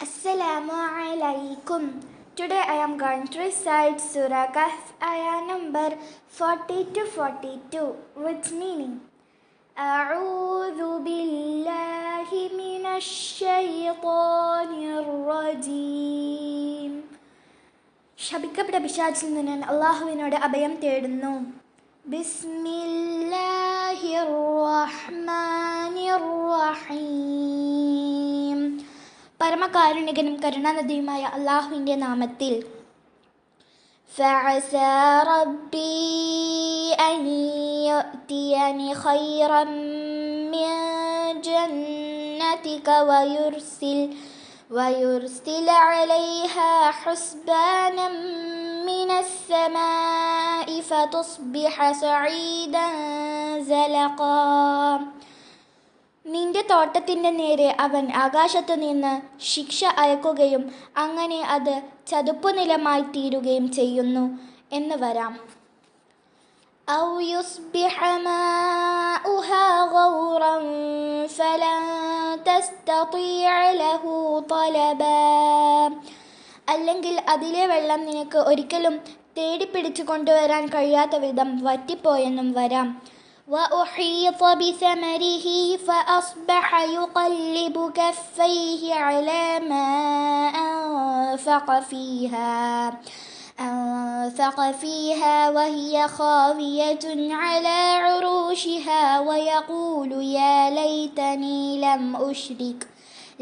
Assalamu alaikum. Today I am going to recite Surah Kahf, ayah number 40 to 42, with meaning. أعوذ بالله من الشيطان الرجيم. ശപിക്കപ്പെട്ട പിശാചിൽ നിന്ന് ഞാൻ അള്ളാഹുവിനോട് അഭയം തേടുന്നു. ബിസ്മില്ലാഹിർ റഹ്മാനിർ റഹീം. പരമകാരുണികനും കരുണാനിധിയുമായ അള്ളാഹുവിൻ്റെ നാമത്തിൽ. فعسى ربي أن يؤتيني خيرا من جنتك ويرسل عليها حسبانا من السماء فتصبح صعيدا زلقا. നിന്റെ തോട്ടത്തിൻ്റെ നേരെ അവൻ ആകാശത്തു നിന്ന് ശിക്ഷ അയക്കുകയും അങ്ങനെ അത് ചതുപ്പുനിലമായി തീരുകയും ചെയ്യുന്നു എന്ന് വരാം. ഔ യുസ്ബിഹ മാഉഹാ ഗൗറൻ ഫലൻ തസ്തതിഅ ലഹു തലബാ. അല്ലെങ്കിൽ അതിലെ വെള്ളം നിനക്ക് ഒരിക്കലും തേടിപ്പിടിച്ചു കൊണ്ടുവരാൻ കഴിയാത്ത വിധം വറ്റിപ്പോയെന്നും വരാം. وأحيط بثمره فأصبح يقلب كفيه على ما أنفق فيها وهي خاوية على عروشها ويقول يا ليتني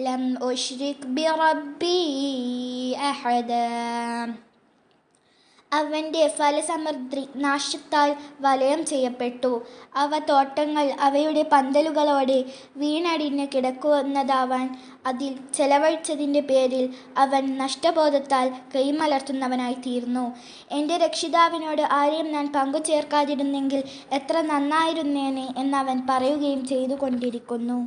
لم أشرك بربي أحدا. അവൻ്റെ ഫലസമൃദ്ധി നാശത്താൽ വലയം ചെയ്യപ്പെട്ടു. തോട്ടങ്ങൾ അവയുടെ പന്തലുകളോടെ വീണടിഞ്ഞ് കിടക്കുന്നതാവാൻ അതിൽ ചെലവഴിച്ചതിൻ്റെ പേരിൽ അവൻ നഷ്ടബോധത്താൽ കൈമലർത്തുന്നവനായി തീർന്നു. എൻ്റെ രക്ഷിതാവിനോട് ആരെയും ഞാൻ പങ്കു ചേർക്കാതിരുന്നെങ്കിൽ എത്ര നന്നായിരുന്നേനെ എന്നവൻ പറയുകയും ചെയ്തുകൊണ്ടിരിക്കുന്നു.